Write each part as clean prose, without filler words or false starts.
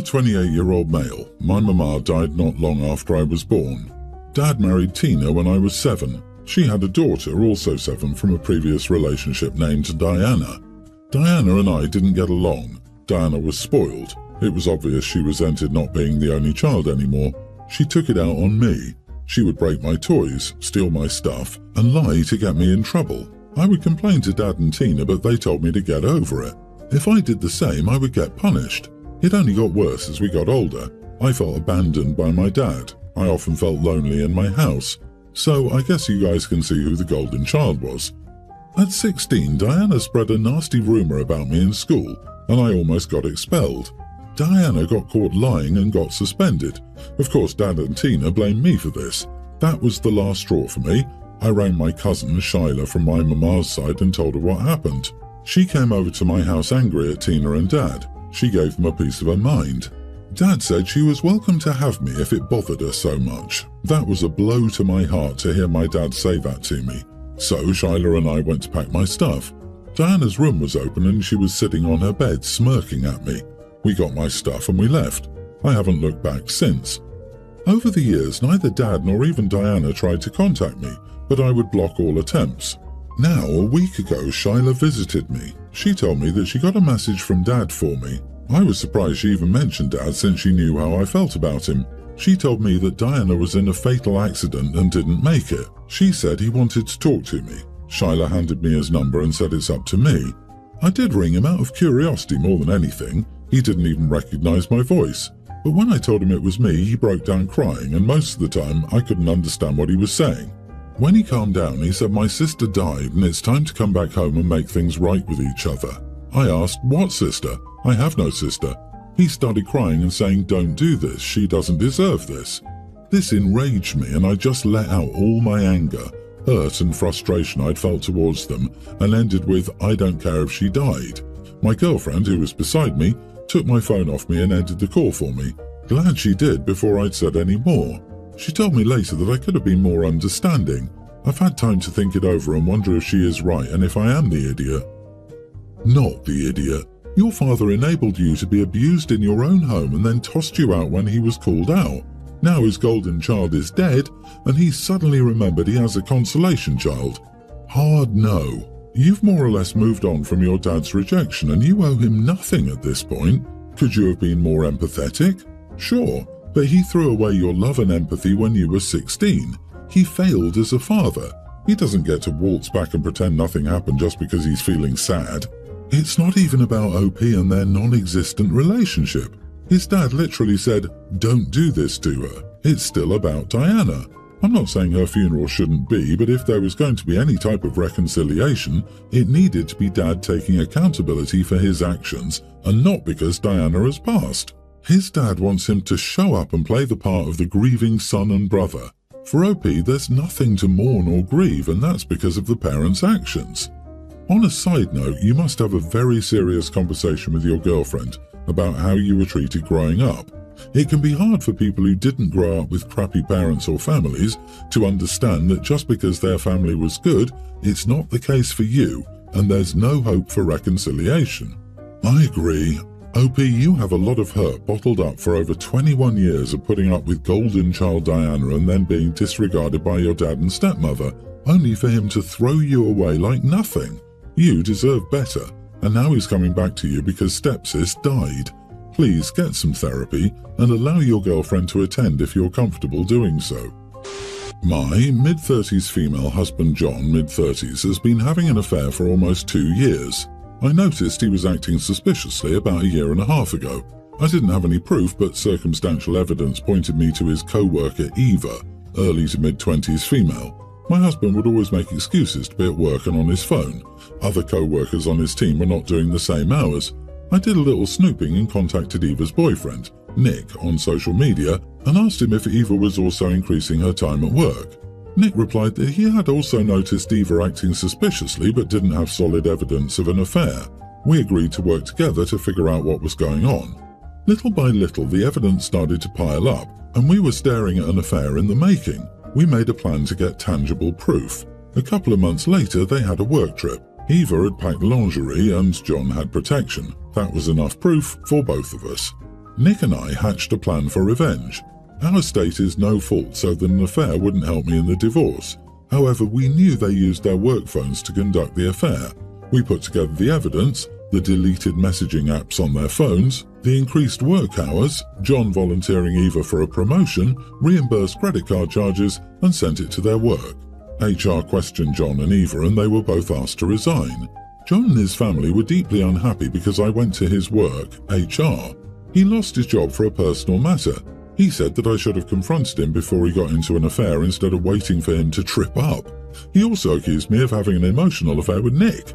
28-year-old male. My mama died not long after I was born. Dad married Tina when I was 7. She had a daughter, also 7, from a previous relationship named Diana. Diana and I didn't get along. Diana was spoiled. It was obvious she resented not being the only child anymore. She took it out on me. She would break my toys, steal my stuff, and lie to get me in trouble. I would complain to Dad and Tina, but they told me to get over it. If I did the same, I would get punished. It only got worse as we got older. I felt abandoned by my dad. I often felt lonely in my house. So I guess you guys can see who the golden child was. At 16, Diana spread a nasty rumor about me in school, and I almost got expelled. Diana got caught lying and got suspended. Of course, Dad and Tina blamed me for this. That was the last straw for me. I rang my cousin, Shyla, from my mama's side and told her what happened. She came over to my house angry at Tina and Dad. She gave them a piece of her mind. Dad said she was welcome to have me if it bothered her so much. That was a blow to my heart to hear my dad say that to me. So Shyla and I went to pack my stuff. Diana's room was open and she was sitting on her bed smirking at me. We got my stuff and we left. I haven't looked back since. Over the years, neither Dad nor even Diana tried to contact me, but I would block all attempts. Now, a week ago, Shyla visited me. She told me that she got a message from Dad for me. I was surprised she even mentioned Dad since she knew how I felt about him. She told me that Diana was in a fatal accident and didn't make it. She said he wanted to talk to me. Shyla handed me his number and said it's up to me. I did ring him out of curiosity more than anything. He didn't even recognize my voice. But when I told him it was me, he broke down crying, and most of the time I couldn't understand what he was saying. When he calmed down, he said my sister died and it's time to come back home and make things right with each other. I asked, what sister? I have no sister. He started crying and saying, don't do this, she doesn't deserve this. This enraged me and I just let out all my anger, hurt and frustration I'd felt towards them, and ended with, I don't care if she died. My girlfriend, who was beside me, took my phone off me and ended the call for me. Glad she did before I'd said any more. She told me later that I could have been more understanding. I've had time to think it over and wonder if she is right and if I am the idiot. Not the idiot. Your father enabled you to be abused in your own home and then tossed you out when he was called out. Now his golden child is dead and he's suddenly remembered he has a consolation child. Hard no. You've more or less moved on from your dad's rejection and you owe him nothing at this point. Could you have been more empathetic? Sure, but he threw away your love and empathy when you were 16. He failed as a father. He doesn't get to waltz back and pretend nothing happened just because he's feeling sad. It's not even about OP and their non-existent relationship. His dad literally said, don't do this to her. It's still about Diana. I'm not saying her funeral shouldn't be, but if there was going to be any type of reconciliation, it needed to be Dad taking accountability for his actions and not because Diana has passed. His dad wants him to show up and play the part of the grieving son and brother. For OP, there's nothing to mourn or grieve, and that's because of the parents' actions. On a side note, you must have a very serious conversation with your girlfriend about how you were treated growing up. It can be hard for people who didn't grow up with crappy parents or families to understand that just because their family was good, it's not the case for you, and there's no hope for reconciliation. I agree. OP, you have a lot of hurt bottled up for over 21 years of putting up with golden child Diana and then being disregarded by your dad and stepmother, only for him to throw you away like nothing. You deserve better, and now he's coming back to you because stepsis died. Please get some therapy and allow your girlfriend to attend if you're comfortable doing so. My mid-30s female husband John, mid-30s, has been having an affair for almost 2 years. I noticed he was acting suspiciously about a year and a half ago. I didn't have any proof, but circumstantial evidence pointed me to his co-worker Eva, early to mid-20s female. My husband would always make excuses to be at work and on his phone. Other co-workers on his team were not doing the same hours. I did a little snooping and contacted Eva's boyfriend, Nick, on social media and asked him if Eva was also increasing her time at work. Nick replied that he had also noticed Eva acting suspiciously but didn't have solid evidence of an affair. We agreed to work together to figure out what was going on. Little by little, the evidence started to pile up, and we were staring at an affair in the making. We made a plan to get tangible proof. A couple of months later, they had a work trip. Eva had packed lingerie and John had protection. That was enough proof for both of us. Nick and I hatched a plan for revenge. Our estate is no fault, so that an affair wouldn't help me in the divorce. However, we knew they used their work phones to conduct the affair. We put together the evidence, the deleted messaging apps on their phones, the increased work hours, John volunteering Eva for a promotion, reimbursed credit card charges, and sent it to their work. HR questioned John and Eva, and they were both asked to resign. John and his family were deeply unhappy because I went to his work, HR. He lost his job for a personal matter. He said that I should have confronted him before he got into an affair instead of waiting for him to trip up. He also accused me of having an emotional affair with Nick.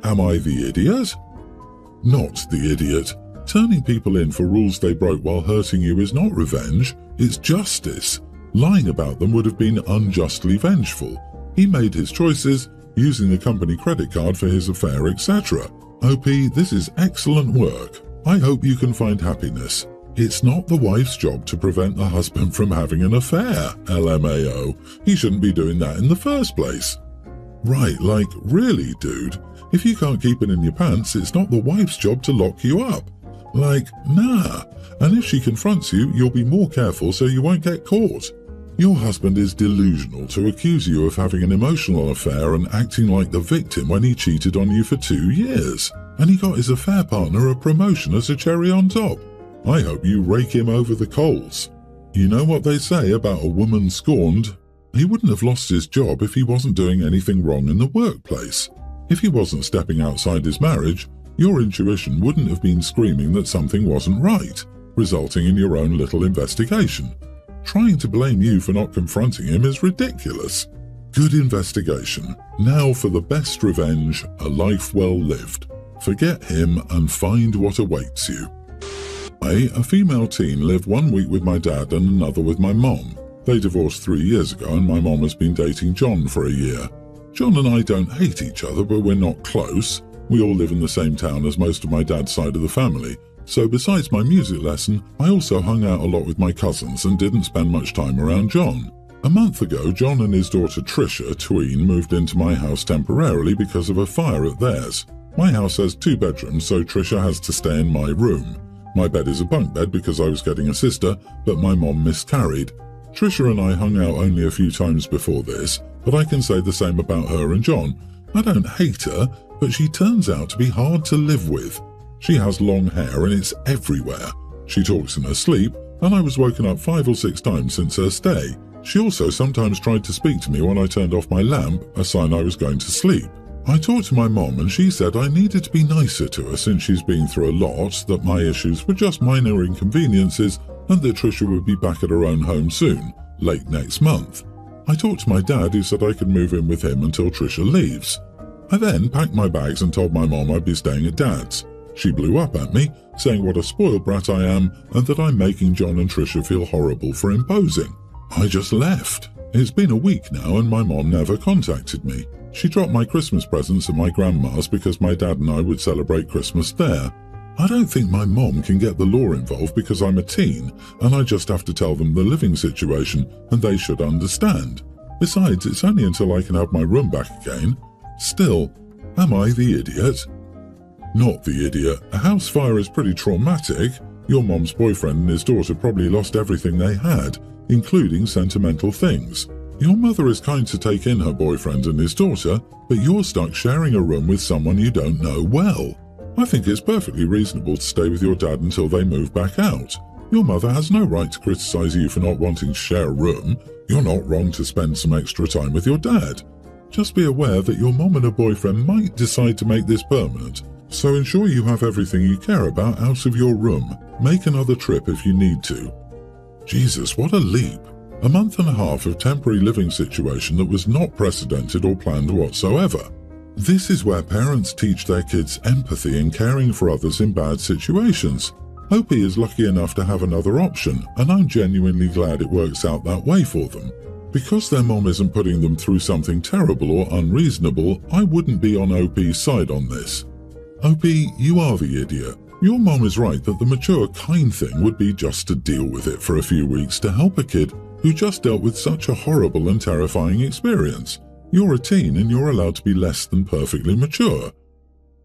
Am I the idiot? Not the idiot. Turning people in for rules they broke while hurting you is not revenge, it's justice. Lying about them would have been unjustly vengeful. He made his choices, using the company credit card for his affair, etc. OP, this is excellent work. I hope you can find happiness. It's not the wife's job to prevent the husband from having an affair, LMAO. He shouldn't be doing that in the first place. Right, like, really, dude? If you can't keep it in your pants, it's not the wife's job to lock you up. Like, nah. And if she confronts you, you'll be more careful so you won't get caught. Your husband is delusional to accuse you of having an emotional affair and acting like the victim when he cheated on you for 2 years. And he got his affair partner a promotion as a cherry on top. I hope you rake him over the coals. You know what they say about a woman scorned? He wouldn't have lost his job if he wasn't doing anything wrong in the workplace. If he wasn't stepping outside his marriage, your intuition wouldn't have been screaming that something wasn't right, resulting in your own little investigation. Trying to blame you for not confronting him is ridiculous. Good investigation. Now for the best revenge, a life well lived. Forget him and find what awaits you. A female teen, lived 1 week with my dad and another with my mom. They divorced 3 years ago and my mom has been dating John for a year. John and I don't hate each other, but we're not close. We all live in the same town as most of my dad's side of the family. So besides my music lesson, I also hung out a lot with my cousins and didn't spend much time around John. A month ago, John and his daughter Trisha, tween, moved into my house temporarily because of a fire at theirs. My house has 2 bedrooms, so Trisha has to stay in my room. My bed is a bunk bed because I was getting a sister, but my mom miscarried. Trisha and I hung out only a few times before this, but I can say the same about her and John. I don't hate her, but she turns out to be hard to live with. She has long hair and it's everywhere. She talks in her sleep, and I was woken up 5 or 6 times since her stay. She also sometimes tried to speak to me when I turned off my lamp, a sign I was going to sleep. I talked to my mom and she said I needed to be nicer to her since she's been through a lot, that my issues were just minor inconveniences, and that Trisha would be back at her own home soon, late next month. I talked to my dad, who said I could move in with him until Trisha leaves. I then packed my bags and told my mom I'd be staying at Dad's. She blew up at me, saying what a spoiled brat I am and that I'm making John and Trisha feel horrible for imposing. I just left. It's been a week now and my mom never contacted me. She dropped my Christmas presents at my grandma's because my dad and I would celebrate Christmas there. I don't think my mom can get the law involved because I'm a teen and I just have to tell them the living situation and they should understand. Besides, it's only until I can have my room back again. Still, am I the idiot? Not the idiot. A house fire is pretty traumatic. Your mom's boyfriend and his daughter probably lost everything they had, including sentimental things. Your mother is kind to take in her boyfriend and his daughter, but you're stuck sharing a room with someone you don't know well. I think it's perfectly reasonable to stay with your dad until they move back out. Your mother has no right to criticize you for not wanting to share a room. You're not wrong to spend some extra time with your dad. Just be aware that your mom and her boyfriend might decide to make this permanent, so ensure you have everything you care about out of your room. Make another trip if you need to. Jesus, what a leap. A month and a half of temporary living situation that was not precedented or planned whatsoever. This is where parents teach their kids empathy and caring for others in bad situations. OP is lucky enough to have another option, and I'm genuinely glad it works out that way for them. Because their mom isn't putting them through something terrible or unreasonable, I wouldn't be on OP's side on this. OP, you are the idiot. Your mom is right that the mature, kind thing would be just to deal with it for a few weeks to help a kid who just dealt with such a horrible and terrifying experience. You're a teen and you're allowed to be less than perfectly mature.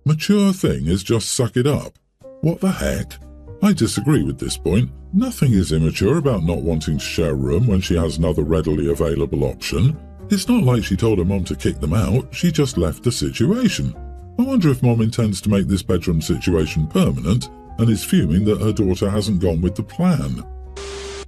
Mature thing is just suck it up. What the heck? I disagree with this point. Nothing is immature about not wanting to share a room when she has another readily available option. It's not like she told her mom to kick them out, she just left the situation. I wonder if mom intends to make this bedroom situation permanent and is fuming that her daughter hasn't gone with the plan.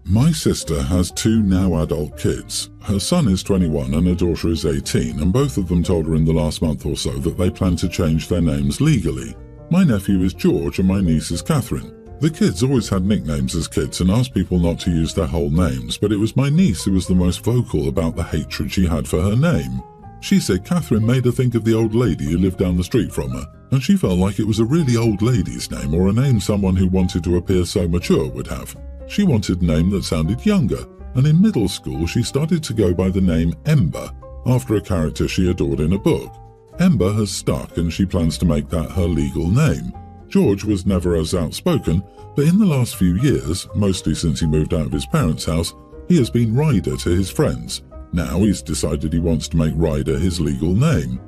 My sister has 2 now adult kids. Her son is 21 and her daughter is 18, and both of them told her in the last month or so that they plan to change their names legally. My nephew is George and my niece is Catherine. The kids always had nicknames as kids and asked people not to use their whole names, but it was my niece who was the most vocal about the hatred she had for her name. She said Catherine made her think of the old lady who lived down the street from her, and she felt like it was a really old lady's name or a name someone who wanted to appear so mature would have. She wanted a name that sounded younger, and in middle school she started to go by the name Ember, after a character she adored in a book. Ember has stuck and she plans to make that her legal name. George was never as outspoken, but in the last few years, mostly since he moved out of his parents' house, he has been Ryder to his friends. Now he's decided he wants to make Ryder his legal name.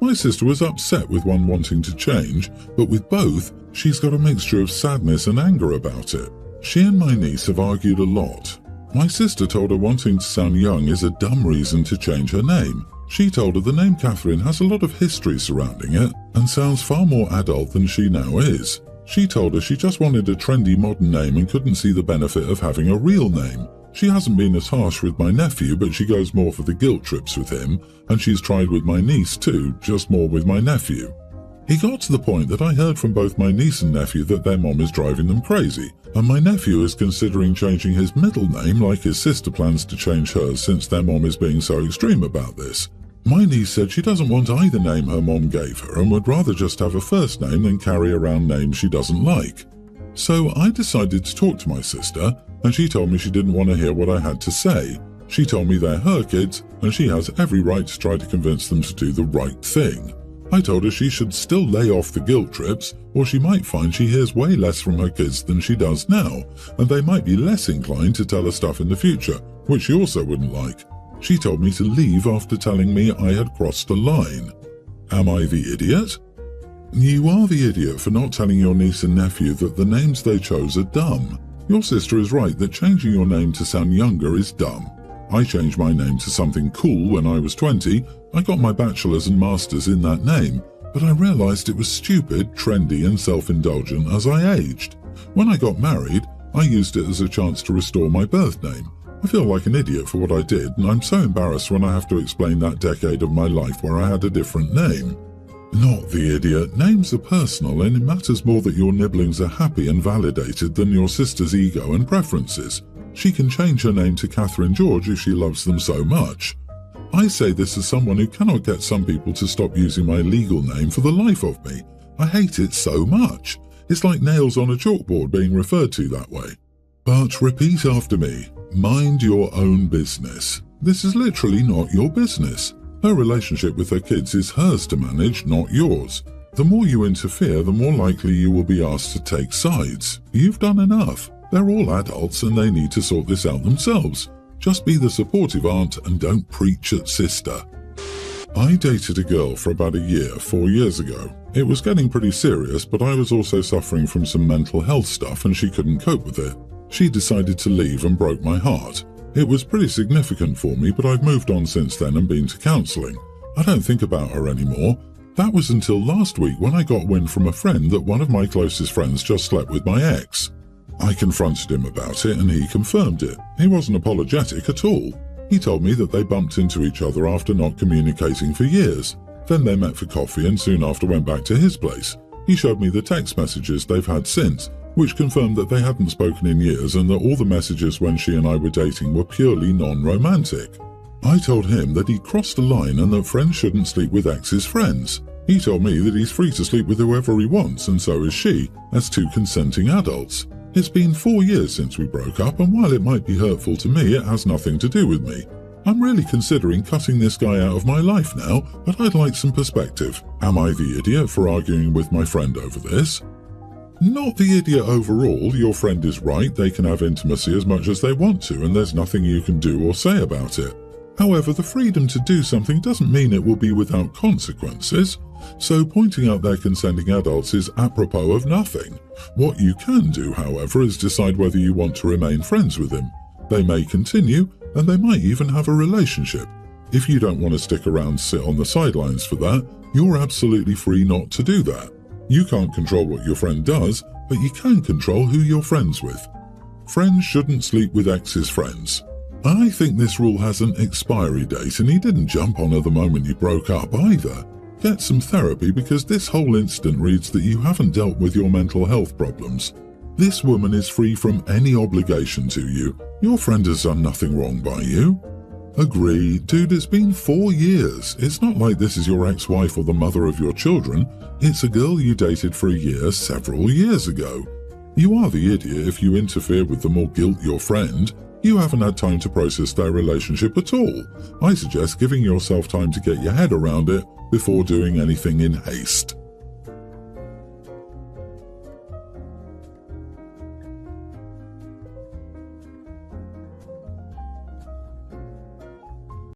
My sister was upset with one wanting to change, but with both, she's got a mixture of sadness and anger about it. She and my niece have argued a lot. My sister told her wanting to sound young is a dumb reason to change her name. She told her the name Catherine has a lot of history surrounding it and sounds far more adult than she now is. She told her she just wanted a trendy modern name and couldn't see the benefit of having a real name. She hasn't been as harsh with my nephew, but she goes more for the guilt trips with him, and she's tried with my niece too, just more with my nephew. He got to the point that I heard from both my niece and nephew that their mom is driving them crazy, and my nephew is considering changing his middle name like his sister plans to change hers since their mom is being so extreme about this. My niece said she doesn't want either name her mom gave her and would rather just have a first name than carry around names she doesn't like. So I decided to talk to my sister, and she told me she didn't want to hear what I had to say. She told me they're her kids, and she has every right to try to convince them to do the right thing. I told her she should still lay off the guilt trips, or she might find she hears way less from her kids than she does now, and they might be less inclined to tell her stuff in the future, which she also wouldn't like. She told me to leave after telling me I had crossed a line. Am I the idiot? You are the idiot for not telling your niece and nephew that the names they chose are dumb. Your sister is right that changing your name to sound younger is dumb. I changed my name to something cool when I was 20. I got my bachelor's and master's in that name, but I realized it was stupid, trendy and self-indulgent as I aged. When I got married, I used it as a chance to restore my birth name. I feel like an idiot for what I did, and I'm so embarrassed when I have to explain that decade of my life where I had a different name. Not the idiot. Names are personal, and it matters more that your nibblings are happy and validated than your sister's ego and preferences. She can change her name to Catherine George if she loves them so much. I say this as someone who cannot get some people to stop using my legal name for the life of me. I hate it so much. It's like nails on a chalkboard being referred to that way. But repeat after me. Mind your own business. This is literally not your business. Her relationship with her kids is hers to manage, not yours. The more you interfere, the more likely you will be asked to take sides. You've done enough. They're all adults and they need to sort this out themselves. Just be the supportive aunt and don't preach at sister. I dated a girl for about a year 4 years ago. It was getting pretty serious, but I was also suffering from some mental health stuff and she couldn't cope with it. She decided to leave and broke my heart. It was pretty significant for me, but I've moved on since then and been to counselling. I don't think about her anymore. That was until last week when I got wind from a friend that one of my closest friends just slept with my ex. I confronted him about it and he confirmed it. He wasn't apologetic at all. He told me that they bumped into each other after not communicating for years. Then they met for coffee and soon after went back to his place. He showed me the text messages they've had since, which confirmed that they hadn't spoken in years and that all the messages when she and I were dating were purely non-romantic. I told him that he'd crossed a line and that friends shouldn't sleep with ex's friends. He told me that he's free to sleep with whoever he wants, and so is she, as two consenting adults. It's been 4 years since we broke up, and while it might be hurtful to me, it has nothing to do with me. I'm really considering cutting this guy out of my life now, but I'd like some perspective. Am I the idiot for arguing with my friend over this? Not the idiot overall. Your friend is right. They can have intimacy as much as they want to, and there's nothing you can do or say about it. However, the freedom to do something doesn't mean it will be without consequences, so pointing out their consenting adults is apropos of nothing. What you can do, however, is decide whether you want to remain friends with him. They may continue, and they might even have a relationship. If you don't want to stick around and sit on the sidelines for that, you're absolutely free not to do that. You can't control what your friend does, but you can control who you're friends with. Friends shouldn't sleep with ex's friends. I think this rule has an expiry date, and he didn't jump on her the moment you broke up either. Get some therapy, because this whole incident reads that you haven't dealt with your mental health problems. This woman is free from any obligation to you. Your friend has done nothing wrong by you. Agree, dude, it's been 4 years. It's not like this is your ex-wife or the mother of your children. It's a girl you dated for a year several years ago. You are the idiot if you interfere with them or guilt your friend. You haven't had time to process their relationship at all. I suggest giving yourself time to get your head around it before doing anything in haste.